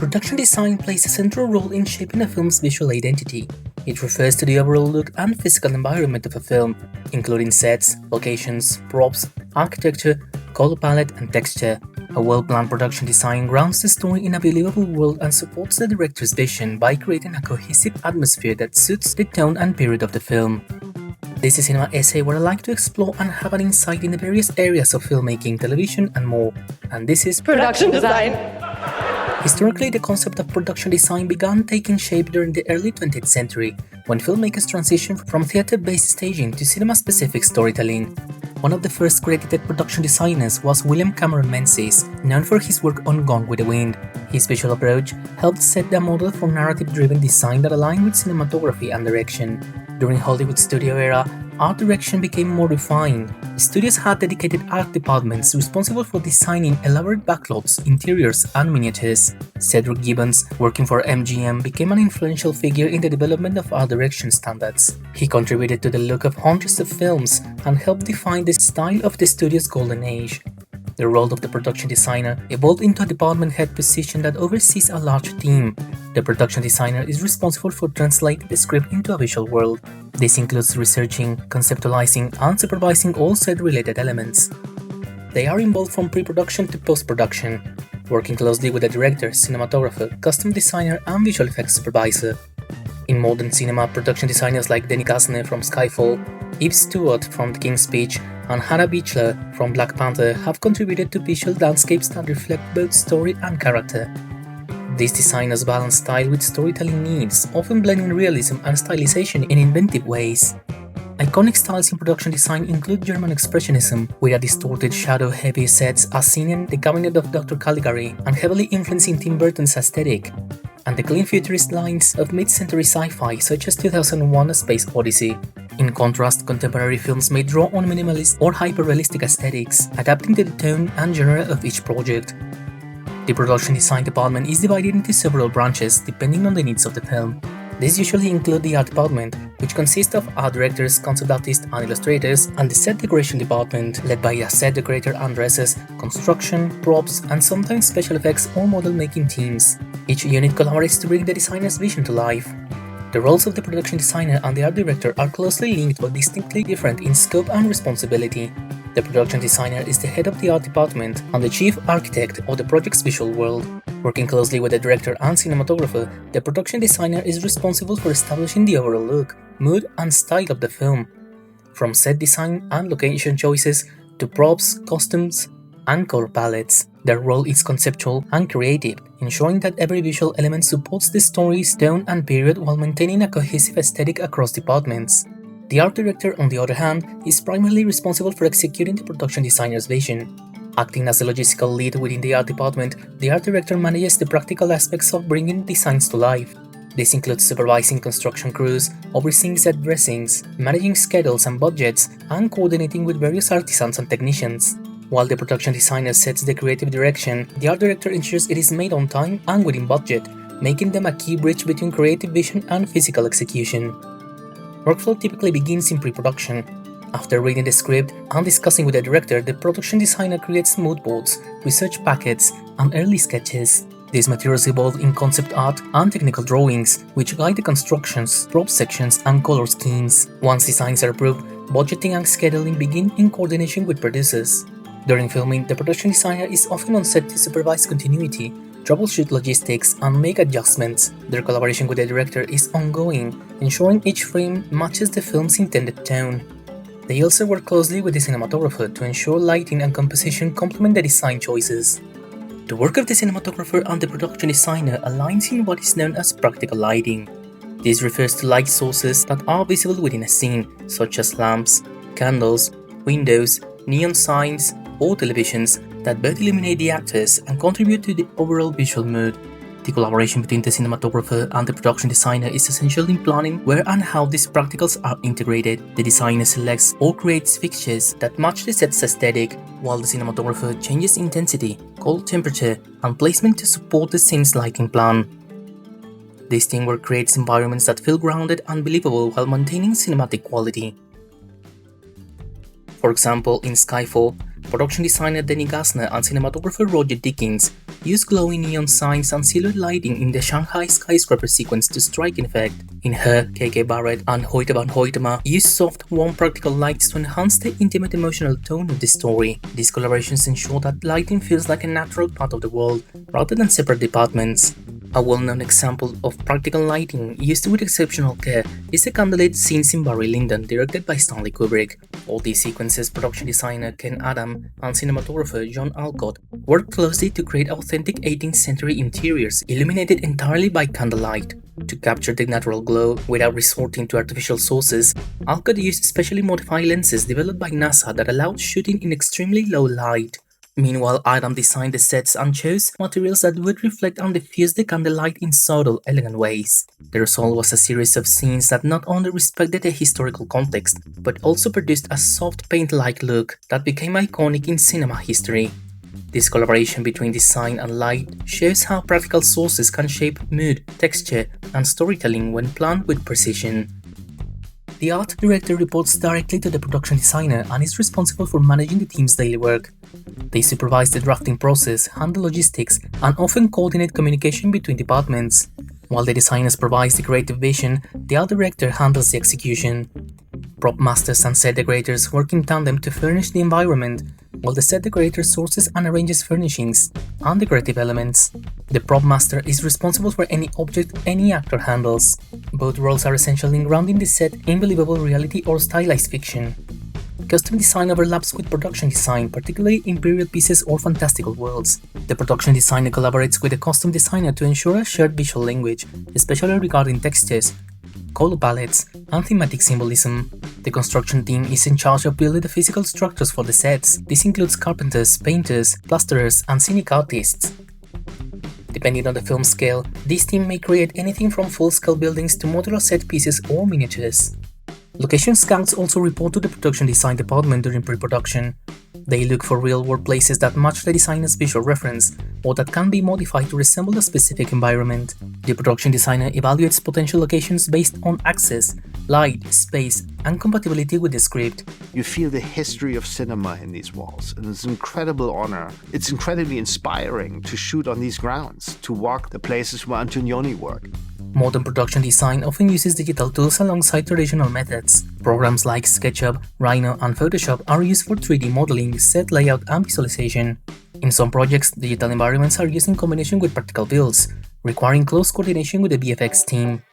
Production design plays a central role in shaping a film's visual identity. It refers to the overall look and physical environment of a film, including sets, locations, props, architecture, color palette, and texture. A well-planned production design grounds the story in a believable world and supports the director's vision by creating a cohesive atmosphere that suits the tone and period of the film. This is Cinema Essay where I like to explore and have an insight in the various areas of filmmaking, television, and more. And this is Production Design. Historically, the concept of production design began taking shape during the early 20th century, when filmmakers transitioned from theater-based staging to cinema-specific storytelling. One of the first credited production designers was William Cameron Menzies, known for his work on Gone with the Wind. His visual approach helped set the model for narrative-driven design that aligned with cinematography and direction. During Hollywood's studio era, art direction became more refined. Studios had dedicated art departments responsible for designing elaborate backlots, interiors, and miniatures. Cedric Gibbons, working for MGM, became an influential figure in the development of art direction standards. He contributed to the look of hundreds of films and helped define the style of the studio's golden age. The role of the production designer evolved into a department head position that oversees a large team. The production designer is responsible for translating the script into a visual world. This includes researching, conceptualizing, and supervising all set-related elements. They are involved from pre-production to post-production, working closely with the director, cinematographer, costume designer, and visual effects supervisor. In modern cinema, production designers like Denny Gassner from Skyfall, Eve Stewart from The King's Speech, and Hannah Beachler from Black Panther have contributed to visual landscapes that reflect both story and character. These designers balance style with storytelling needs, often blending realism and stylization in inventive ways. Iconic styles in production design include German Expressionism, with a distorted, shadow-heavy sets as seen in The Cabinet of Dr. Caligari and heavily influencing Tim Burton's aesthetic, and the clean futurist lines of mid-century sci-fi such as 2001: A Space Odyssey. In contrast, contemporary films may draw on minimalist or hyper-realistic aesthetics, adapting to the tone and genre of each project. The production design department is divided into several branches depending on the needs of the film. These usually include the art department, which consists of art directors, concept artists, and illustrators, and the set decoration department, led by a set decorator and dressers, construction, props, and sometimes special effects or model-making teams. Each unit collaborates to bring the designer's vision to life. The roles of the production designer and the art director are closely linked but distinctly different in scope and responsibility. The production designer is the head of the art department and the chief architect of the project's visual world. Working closely with the director and cinematographer, the production designer is responsible for establishing the overall look, mood, and style of the film. From set design and location choices to props, costumes, and color palettes, their role is conceptual and creative, ensuring that every visual element supports the story's tone and period while maintaining a cohesive aesthetic across departments. The art director, on the other hand, is primarily responsible for executing the production designer's vision. Acting as the logistical lead within the art department, the art director manages the practical aspects of bringing designs to life. This includes supervising construction crews, overseeing set dressings, managing schedules and budgets, and coordinating with various artisans and technicians. While the production designer sets the creative direction, the art director ensures it is made on time and within budget, making them a key bridge between creative vision and physical execution. Workflow typically begins in pre-production. After reading the script and discussing with the director, the production designer creates mood boards, research packets, and early sketches. These materials evolve in concept art and technical drawings, which guide the constructions, prop sections, and color schemes. Once designs are approved, budgeting and scheduling begin in coordination with producers. During filming, the production designer is often on set to supervise continuity, troubleshoot logistics, and make adjustments. Their collaboration with the director is ongoing, ensuring each frame matches the film's intended tone. They also work closely with the cinematographer to ensure lighting and composition complement the design choices. The work of the cinematographer and the production designer aligns in what is known as practical lighting. This refers to light sources that are visible within a scene, such as lamps, candles, windows, neon signs, or televisions that both illuminate the actors and contribute to the overall visual mood. The collaboration between the cinematographer and the production designer is essential in planning where and how these practicals are integrated. The designer selects or creates fixtures that match the set's aesthetic, while the cinematographer changes intensity, color temperature, and placement to support the scene's lighting plan. This teamwork creates environments that feel grounded and believable while maintaining cinematic quality. For example, in Skyfall, Production designer Denny Gassner and cinematographer Roger Dickens used glowing neon signs and silhouette lighting in the Shanghai skyscraper sequence to striking effect. In Her, K.K. Barrett and Hoyte van Hoytema used soft, warm practical lights to enhance the intimate emotional tone of the story. These collaborations ensure that lighting feels like a natural part of the world, rather than separate departments. A well-known example of practical lighting used with exceptional care is the candlelit scenes in Barry Lyndon, directed by Stanley Kubrick. All these sequences, production designer Ken Adam and cinematographer John Alcott worked closely to create authentic 18th century interiors illuminated entirely by candlelight. To capture the natural glow without resorting to artificial sources, Alcott used specially modified lenses developed by NASA that allowed shooting in extremely low light. Meanwhile, Adam designed the sets and chose materials that would reflect and diffuse the candlelight in subtle, elegant ways. The result was a series of scenes that not only respected the historical context, but also produced a soft paint-like look that became iconic in cinema history. This collaboration between design and light shows how practical sources can shape mood, texture, and storytelling when planned with precision. The art director reports directly to the production designer and is responsible for managing the team's daily work. They supervise the drafting process, handle logistics, and often coordinate communication between departments. While the designers provide the creative vision, the art director handles the execution. Prop masters and set decorators work in tandem to furnish the environment, while the set decorator sources and arranges furnishings and decorative elements. The prop master is responsible for any object any actor handles. Both roles are essential in grounding the set in believable reality or stylized fiction. Custom design overlaps with production design, particularly in period pieces or fantastical worlds. The production designer collaborates with the costume designer to ensure a shared visual language, especially regarding textures, color palettes, and thematic symbolism. The construction team is in charge of building the physical structures for the sets. This includes carpenters, painters, plasterers, and scenic artists. Depending on the film scale, this team may create anything from full-scale buildings to modular set pieces or miniatures. Location scouts also report to the production design department during pre-production. They look for real-world places that match the designer's visual reference, or that can be modified to resemble a specific environment. The production designer evaluates potential locations based on access, light, space, and compatibility with the script. You feel the history of cinema in these walls, and it's an incredible honor. It's incredibly inspiring to shoot on these grounds, to walk the places where Antonioni worked. Modern production design often uses digital tools alongside traditional methods. Programs like SketchUp, Rhino, and Photoshop are used for 3D modeling, set layout, and visualization. In some projects, digital environments are used in combination with practical builds, requiring close coordination with the VFX team.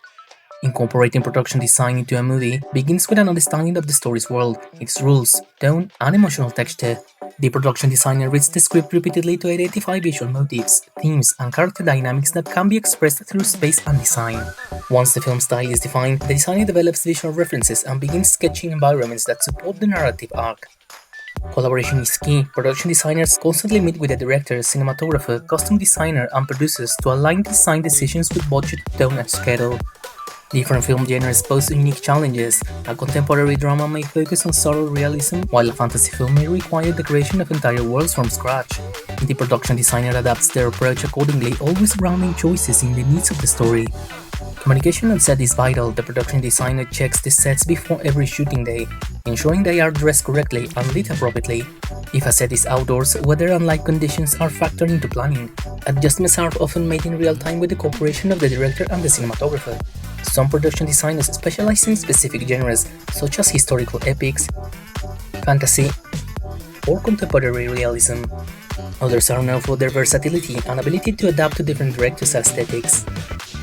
Incorporating production design into a movie begins with an understanding of the story's world, its rules, tone, and emotional texture. The production designer reads the script repeatedly to identify visual motifs, themes, and character dynamics that can be expressed through space and design. Once the film style is defined, the designer develops visual references and begins sketching environments that support the narrative arc. Collaboration is key. Production designers constantly meet with the director, cinematographer, costume designer, and producers to align design decisions with budget, tone, and schedule. Different film genres pose unique challenges. A contemporary drama may focus on subtle realism, while a fantasy film may require the creation of entire worlds from scratch. The production designer adapts their approach accordingly, always grounding choices in the needs of the story. Communication on set is vital. The production designer checks the sets before every shooting day, ensuring they are dressed correctly and lit appropriately. If a set is outdoors, weather and light conditions are factored into planning. Adjustments are often made in real time with the cooperation of the director and the cinematographer. Some production designers specialize in specific genres, such as historical epics, fantasy, or contemporary realism. Others are known for their versatility and ability to adapt to different directors' aesthetics.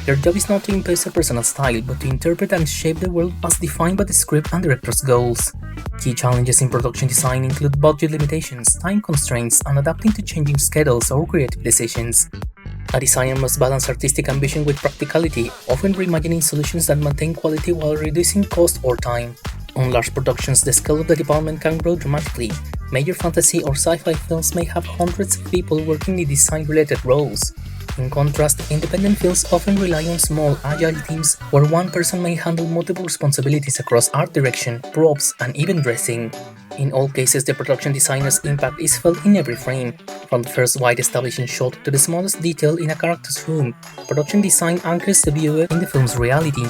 Their job is not to impose a personal style, but to interpret and shape the world as defined by the script and director's goals. Key challenges in production design include budget limitations, time constraints, and adapting to changing schedules or creative decisions. A designer must balance artistic ambition with practicality, often reimagining solutions that maintain quality while reducing cost or time. On large productions, the scale of the department can grow dramatically. Major fantasy or sci-fi films may have hundreds of people working in design-related roles. In contrast, independent films often rely on small, agile teams where one person may handle multiple responsibilities across art direction, props, and even dressing. In all cases, the production designer's impact is felt in every frame, from the first wide establishing shot to the smallest detail in a character's room. Production design anchors the viewer in the film's reality.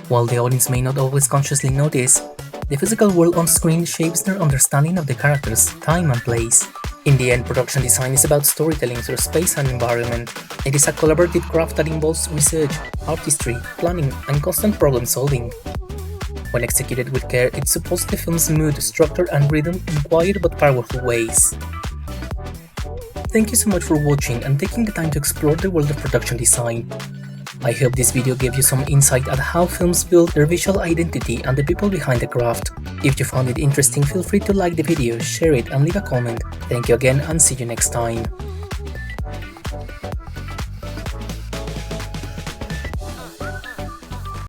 While the audience may not always consciously notice, The physical world on screen shapes their understanding of the characters, time and place. In the end, production design is about storytelling through space and environment. It is a collaborative craft that involves research, artistry, planning, and constant problem solving. When executed with care, it supports the film's mood, structure, and rhythm in quiet but powerful ways. Thank you so much for watching and taking the time to explore the world of production design. I hope this video gave you some insight at how films build their visual identity and the people behind the craft. If you found it interesting, feel free to like the video, share it, and leave a comment. Thank you again and see you next time.